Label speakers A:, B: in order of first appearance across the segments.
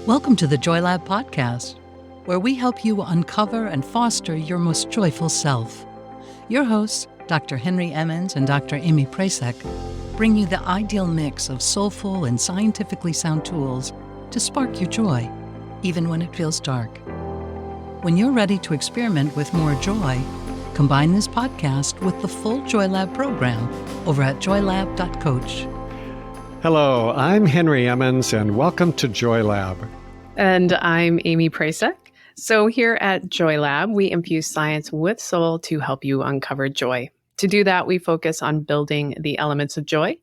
A: Welcome to the Joy Lab podcast, where we help you uncover and foster your most joyful self. Your hosts, Dr. Henry Emmons and Dr. Amy Prasek, bring you the ideal mix of soulful and scientifically sound tools to spark your joy, even when it feels dark. When you're ready to experiment with more joy, combine this podcast with the full Joy Lab program over at joylab.coach.
B: Hello, I'm Henry Emmons, and welcome to Joy Lab.
C: And I'm Amy Prasek. So here at Joy Lab, we infuse science with soul to help you uncover joy. To do that, we focus on building the elements of joy,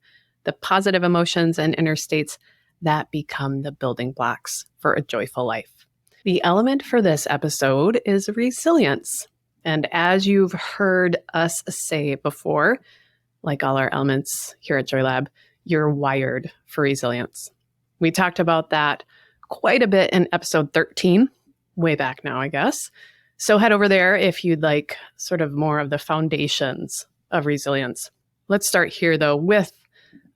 C: the positive emotions and inner states that become the building blocks for a joyful life. The element for this episode is resilience. And as you've heard us say before, like all our elements here at Joy Lab, you're wired for resilience. We talked about that quite a bit in episode 13, way back now, I guess. So head over there if you'd like sort of more of the foundations of resilience. Let's start here, though, with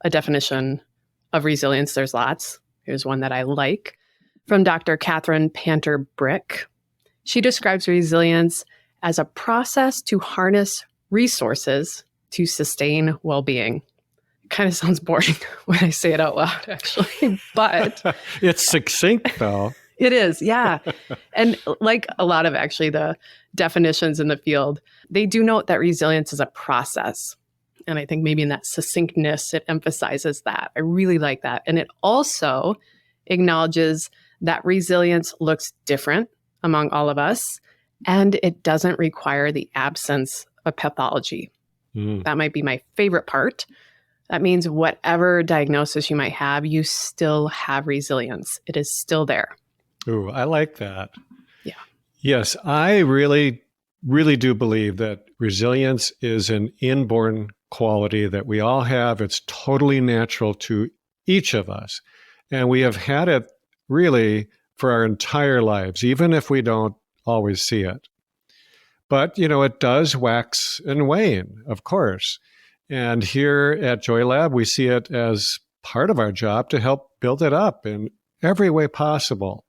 C: a definition of resilience. There's lots. Here's one that I like from Dr. Catherine Panter-Brick. She describes resilience as a process to harness resources to sustain well-being. Kind of sounds boring when I say it out loud, actually, but
B: It's succinct, though.
C: It is, yeah. And like a lot of actually the definitions in the field, they do note that resilience is a process. And I think maybe in that succinctness, it emphasizes that. I really like that. And it also acknowledges that resilience looks different among all of us, and it doesn't require the absence of pathology. That might be my favorite part. That means whatever diagnosis you might have, you still have resilience. It is still there.
B: Ooh, I like that.
C: Yeah.
B: Yes, I really do believe that resilience is an inborn quality that we all have. It's totally natural to each of us. And we have had it really for our entire lives, even if we don't always see it. But, it does wax and wane, of course. And here at Joy Lab, we see it as part of our job to help build it up in every way possible.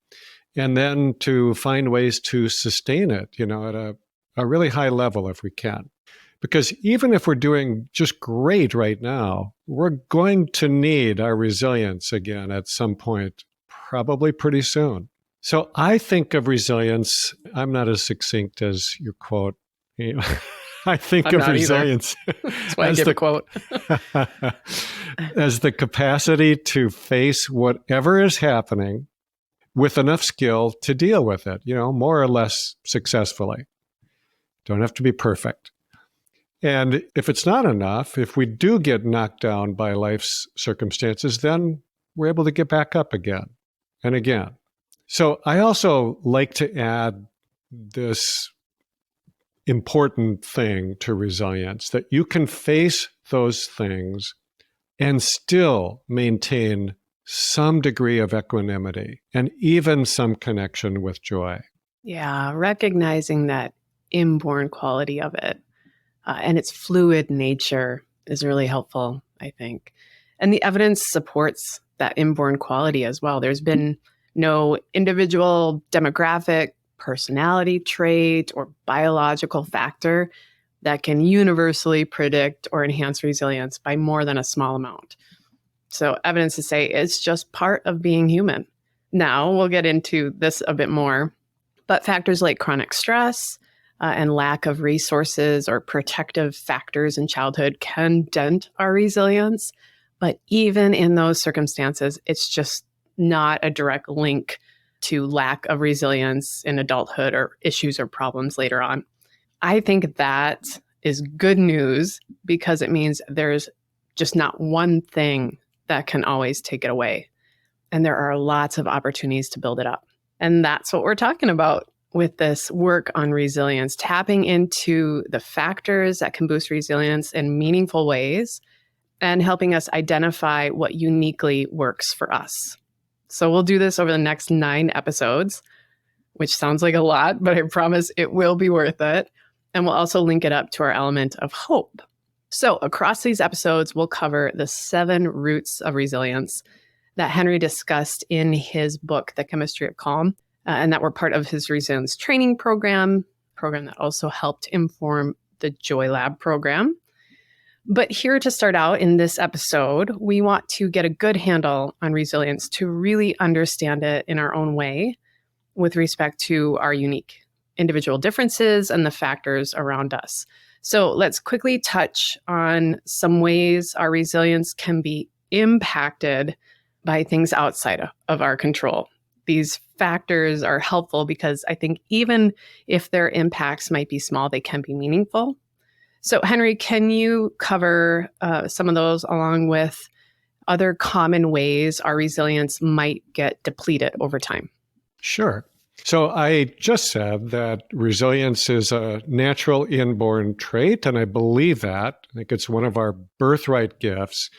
B: And then to find ways to sustain it, at a really high level if we can. Because even if we're doing just great right now, we're going to need our resilience again at some point, probably pretty soon. So I think of resilience, I'm not as succinct as your quote. I think
C: I'm
B: of
C: not
B: resilience
C: That's why I give a quote.
B: as the capacity to face whatever is happening with enough skill to deal with it, more or less successfully. Don't have to be perfect. And if it's not enough, if we do get knocked down by life's circumstances, then we're able to get back up again and again. So I also like to add this important thing to resilience, that you can face those things and still maintain some degree of equanimity and even some connection with joy.
C: Yeah, recognizing that inborn quality of it and its fluid nature is really helpful, I think. And the evidence supports that inborn quality as well. There's been no individual demographic, personality trait, or biological factor that can universally predict or enhance resilience by more than a small amount. So evidence to say it's just part of being human. Now, we'll get into this a bit more, but factors like chronic stress and lack of resources or protective factors in childhood can dent our resilience. But even in those circumstances, it's just not a direct link to lack of resilience in adulthood or issues or problems later on. I think that is good news because it means there's just not one thing that can always take it away. And there are lots of opportunities to build it up. And that's what we're talking about with this work on resilience, tapping into the factors that can boost resilience in meaningful ways and helping us identify what uniquely works for us. So we'll do this over the next 9 episodes, which sounds like a lot, but I promise it will be worth it. And we'll also link it up to our element of hope. So across these episodes, we'll cover the 7 roots of resilience that Henry discussed in his book, The Chemistry of Calm, and that were part of his resilience training program that also helped inform the Joy Lab program. But here to start out in this episode, we want to get a good handle on resilience to really understand it in our own way with respect to our unique individual differences and the factors around us. So let's quickly touch on some ways our resilience can be impacted by things outside of our control. These factors are helpful because I think even if their impacts might be small, they can be meaningful. So Henry, can you cover some of those along with other common ways our resilience might get depleted over time?
B: Sure. So I just said that resilience is a natural inborn trait, and I believe that. I think it's one of our birthright gifts.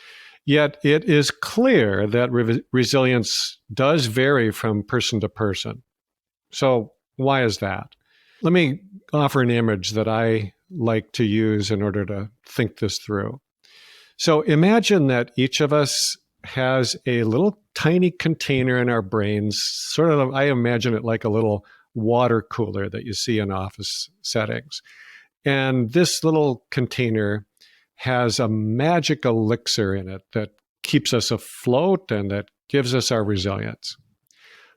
B: Yet it is clear that resilience does vary from person to person. So why is that? Let me offer an image that I like to use in order to think this through. So imagine that each of us has a little tiny container in our brains, sort of, I imagine it like a little water cooler that you see in office settings. And this little container has a magic elixir in it that keeps us afloat and that gives us our resilience.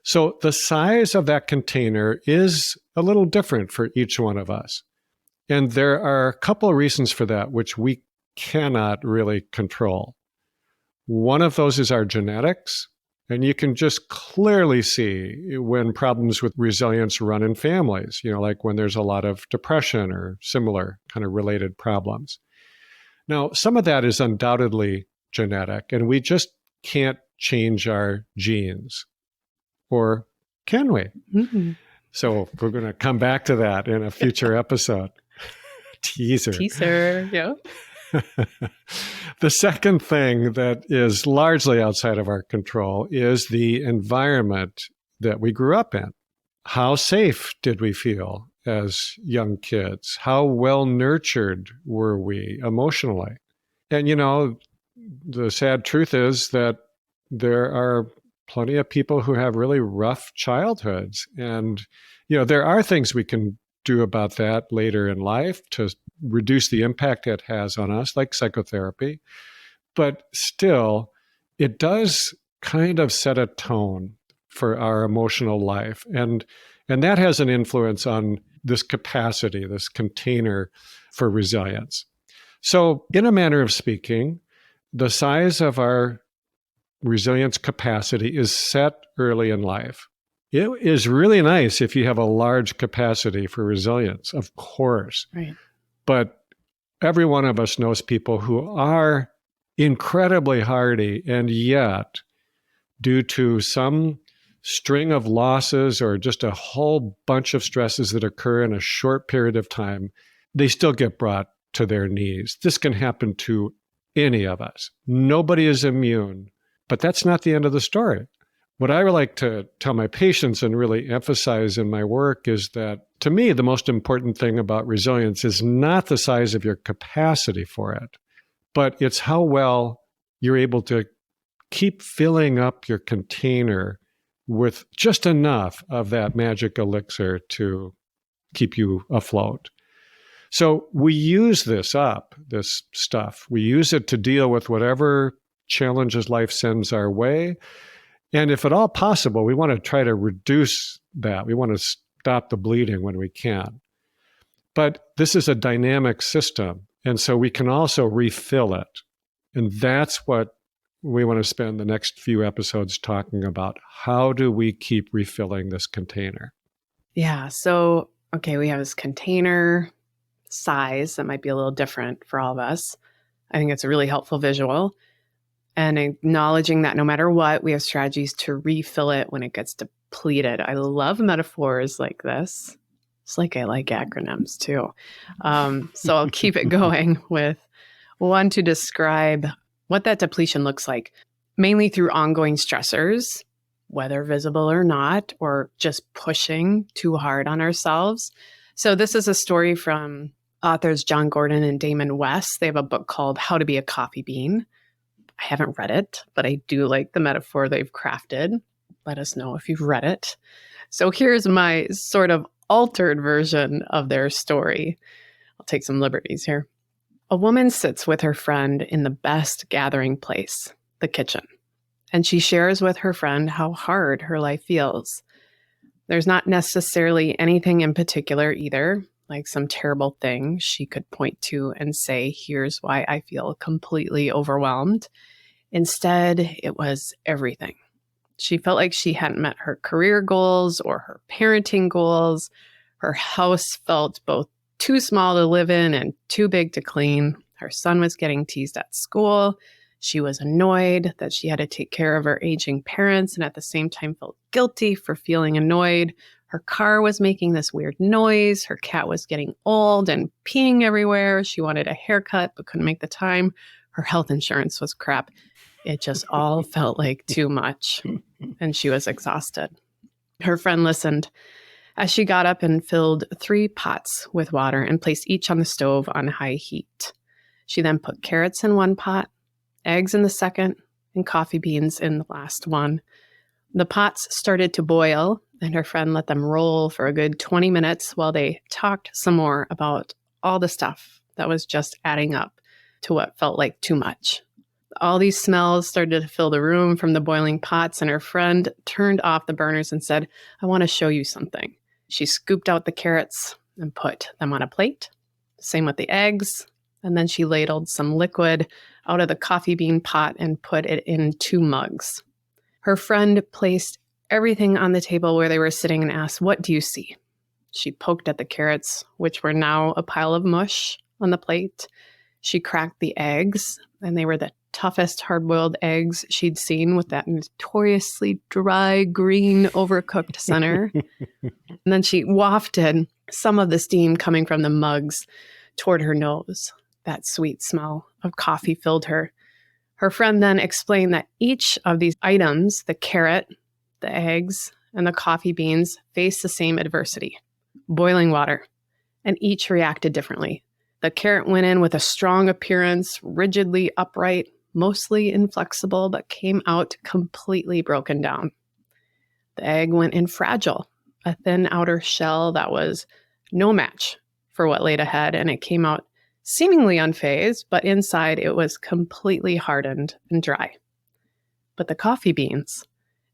B: So the size of that container is a little different for each one of us. And there are a couple of reasons for that, which we cannot really control. One of those is our genetics. And you can just clearly see when problems with resilience run in families, like when there's a lot of depression or similar kind of related problems. Now, some of that is undoubtedly genetic, and we just can't change our genes. Or can we? Mm-hmm. So we're going to come back to that in a future episode.
C: Teaser, yeah.
B: The second thing that is largely outside of our control is the environment that we grew up in. How safe did we feel as young kids? How well nurtured were we emotionally? And, the sad truth is that there are plenty of people who have really rough childhoods. And, there are things we can do about that later in life to reduce the impact it has on us, like psychotherapy. But still, it does kind of set a tone for our emotional life. And that has an influence on this capacity, this container for resilience. So in a manner of speaking, the size of our resilience capacity is set early in life. It is really nice if you have a large capacity for resilience, of course.
C: Right.
B: But every one of us knows people who are incredibly hardy, and yet, due to some string of losses or just a whole bunch of stresses that occur in a short period of time, they still get brought to their knees. This can happen to any of us. Nobody is immune, but that's not the end of the story. What I would like to tell my patients and really emphasize in my work is that, to me, the most important thing about resilience is not the size of your capacity for it, but it's how well you're able to keep filling up your container with just enough of that magic elixir to keep you afloat. So we use this stuff. We use it to deal with whatever challenges life sends our way. And if at all possible, we want to try to reduce that. We want to stop the bleeding when we can. But this is a dynamic system, and so we can also refill it. And that's what we want to spend the next few episodes talking about. How do we keep refilling this container?
C: Yeah, so, okay, we have this container size that might be a little different for all of us. I think it's a really helpful visual. And acknowledging that no matter what, we have strategies to refill it when it gets depleted. I love metaphors like this. It's like I like acronyms too. So I'll keep it going with one to describe what that depletion looks like, mainly through ongoing stressors, whether visible or not, or just pushing too hard on ourselves. So this is a story from authors John Gordon and Damon West. They have a book called How to Be a Coffee Bean. I haven't read it, but I do like the metaphor they've crafted. Let us know if you've read it. So here's my sort of altered version of their story. I'll take some liberties here. A woman sits with her friend in the best gathering place, the kitchen, and she shares with her friend how hard her life feels. There's not necessarily anything in particular either, like some terrible thing she could point to and say, here's why I feel completely overwhelmed. Instead, it was everything. She felt like she hadn't met her career goals or her parenting goals. Her house felt both too small to live in and too big to clean. Her son was getting teased at school. She was annoyed that she had to take care of her aging parents and at the same time felt guilty for feeling annoyed. Her car was making this weird noise. Her cat was getting old and peeing everywhere. She wanted a haircut but couldn't make the time. Her health insurance was crap. It just all felt like too much, and she was exhausted. Her friend listened as she got up and filled 3 pots with water and placed each on the stove on high heat. She then put carrots in one pot, eggs in the second, and coffee beans in the last one. The pots started to boil, and her friend let them roll for a good 20 minutes while they talked some more about all the stuff that was just adding up to what felt like too much. All these smells started to fill the room from the boiling pots, and her friend turned off the burners and said, I want to show you something. She scooped out the carrots and put them on a plate. Same with the eggs. And then she ladled some liquid out of the coffee bean pot and put it in 2 mugs. Her friend placed everything on the table where they were sitting and asked, what do you see? She poked at the carrots, which were now a pile of mush on the plate. She cracked the eggs, and they were the toughest hard-boiled eggs she'd seen with that notoriously dry, green, overcooked center. And then she wafted some of the steam coming from the mugs toward her nose. That sweet smell of coffee filled her. Her friend then explained that each of these items, the carrot, the eggs, and the coffee beans, faced the same adversity, boiling water, and each reacted differently. The carrot went in with a strong appearance, rigidly upright, mostly inflexible, but came out completely broken down. The egg went in fragile, a thin outer shell that was no match for what laid ahead, and it came out seemingly unfazed, but inside it was completely hardened and dry. But the coffee beans,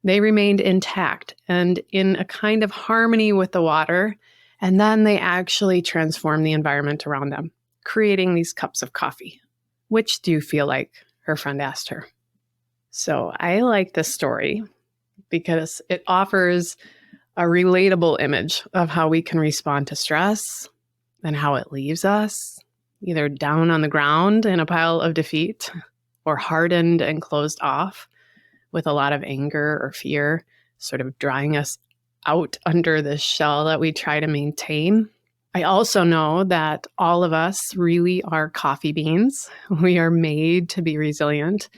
C: they remained intact and in a kind of harmony with the water, and then they actually transformed the environment around them, creating these cups of coffee. Which do you feel like? Her friend asked her. So I like this story because it offers a relatable image of how we can respond to stress and how it leaves us either down on the ground in a pile of defeat or hardened and closed off with a lot of anger or fear, sort of drying us out under the shell that we try to maintain. I also know that all of us really are coffee beans. We are made to be resilient.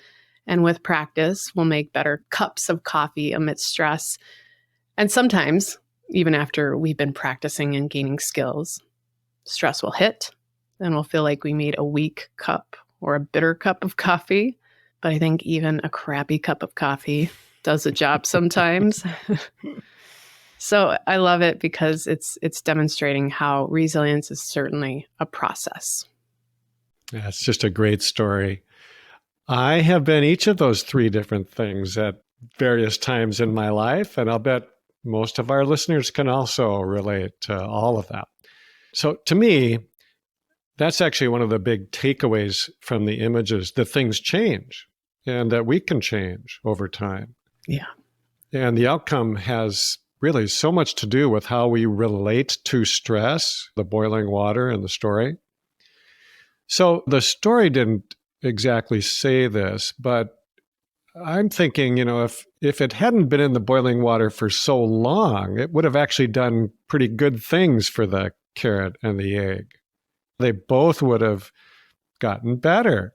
C: And with practice, we'll make better cups of coffee amidst stress. And sometimes, even after we've been practicing and gaining skills, stress will hit and we'll feel like we made a weak cup or a bitter cup of coffee. But I think even a crappy cup of coffee does the job sometimes. So I love it because it's demonstrating how resilience is certainly a process.
B: Yeah, it's just a great story. I have been each of those 3 different things at various times in my life, and I'll bet most of our listeners can also relate to all of that. So to me, that's actually one of the big takeaways from the images, that things change and that we can change over time.
C: Yeah.
B: And the outcome has really so much to do with how we relate to stress, the boiling water in the story. So the story didn't exactly say this, but I'm thinking, if it hadn't been in the boiling water for so long, it would have actually done pretty good things for the carrot and the egg. They both would have gotten better,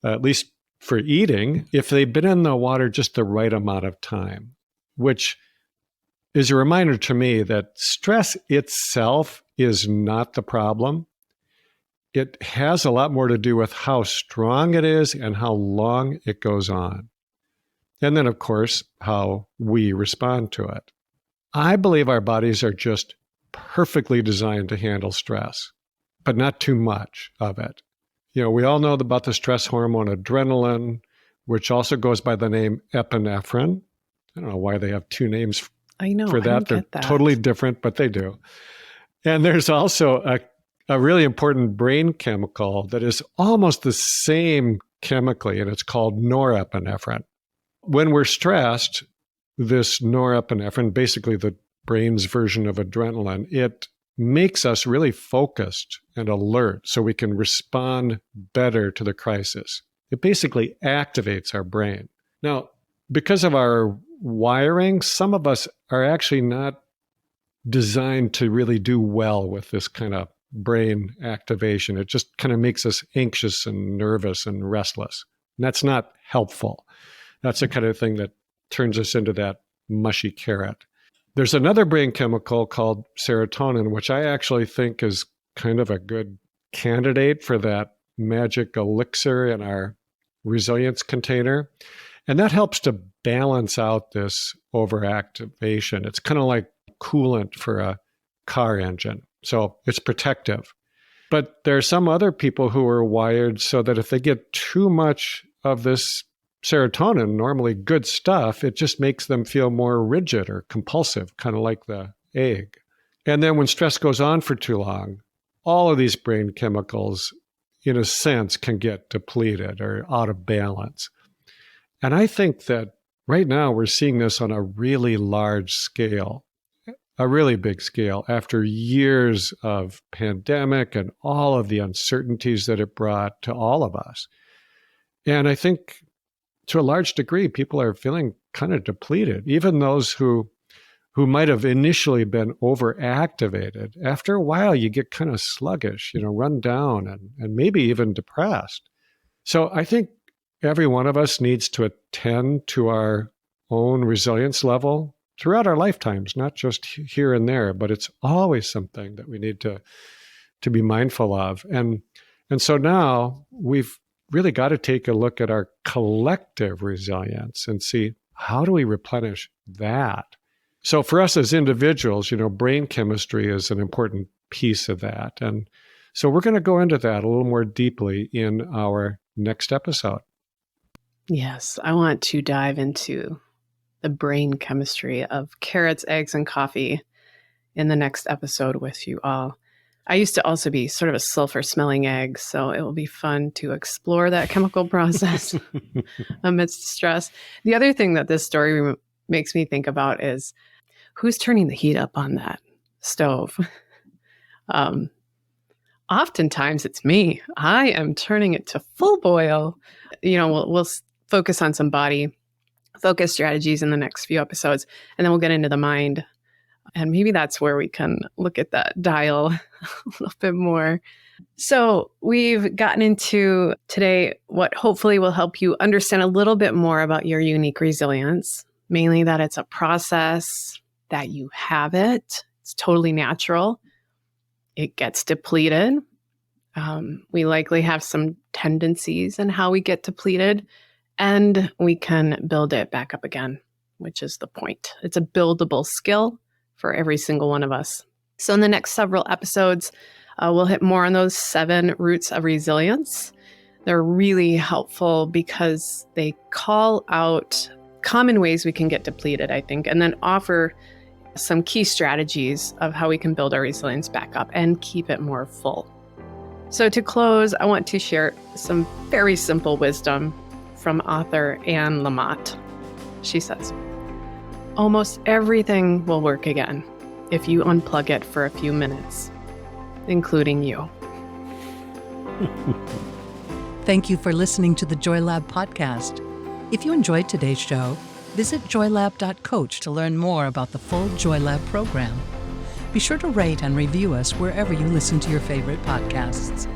B: at least for eating, if they'd been in the water just the right amount of time, which is a reminder to me that stress itself is not the problem. it has a lot more to do with how strong it is and how long it goes on. And then, of course, how we respond to it. I believe our bodies are just perfectly designed to handle stress, but not too much of it. We all know about the stress hormone adrenaline, which also goes by the name epinephrine. I don't know why they have two names for that. They're totally different, but they do. And there's also a really important brain chemical that is almost the same chemically, and it's called norepinephrine. When we're stressed, this norepinephrine, basically the brain's version of adrenaline, it makes us really focused and alert so we can respond better to the crisis. It basically activates our brain. Now, because of our wiring, some of us are actually not designed to really do well with this kind of brain activation. It just kind of makes us anxious and nervous and restless. And that's not helpful. That's the kind of thing that turns us into that mushy carrot. There's another brain chemical called serotonin, which I actually think is kind of a good candidate for that magic elixir in our resilience container. And that helps to balance out this overactivation. It's kind of like coolant for a car engine. So it's protective. But there are some other people who are wired so that if they get too much of this serotonin, normally good stuff, it just makes them feel more rigid or compulsive, kind of like the egg. And then when stress goes on for too long, all of these brain chemicals, in a sense, can get depleted or out of balance. And I think that right now we're seeing this on a really large scale, a really big scale, after years of pandemic and all of the uncertainties that it brought to all of us. And I think to a large degree, people are feeling kind of depleted. Even those who might have initially been overactivated, after a while, you get kind of sluggish, run down and maybe even depressed. So I think every one of us needs to attend to our own resilience level throughout our lifetimes, not just here and there, but it's always something that we need to be mindful of. And so now we've really got to take a look at our collective resilience and see, how do we replenish that? So for us as individuals, brain chemistry is an important piece of that. And so we're going to go into that a little more deeply in our next episode.
C: Yes, I want to dive into the brain chemistry of carrots, eggs, and coffee in the next episode with you all. I used to also be sort of a sulfur-smelling egg, so it will be fun to explore that chemical process amidst stress. The other thing that this story makes me think about is, who's turning the heat up on that stove? Oftentimes it's me. I am turning it to full boil. We'll focus on some body focus strategies in the next few episodes, and then we'll get into the mind. And maybe that's where we can look at that dial a little bit more. So we've gotten into today what hopefully will help you understand a little bit more about your unique resilience, mainly that it's a process, that you have it. It's totally natural. It gets depleted. We likely have some tendencies in how we get depleted, and we can build it back up again, which is the point. It's a buildable skill for every single one of us. So in the next several episodes, we'll hit more on those 7 roots of resilience. They're really helpful because they call out common ways we can get depleted, I think, and then offer some key strategies of how we can build our resilience back up and keep it more full. So to close, I want to share some very simple wisdom from author Anne Lamott. She says, "Almost everything will work again if you unplug it for a few minutes, including you."
A: Thank you for listening to the Joy Lab podcast. If you enjoyed today's show, visit joylab.coach to learn more about the full Joy Lab program. Be sure to rate and review us wherever you listen to your favorite podcasts.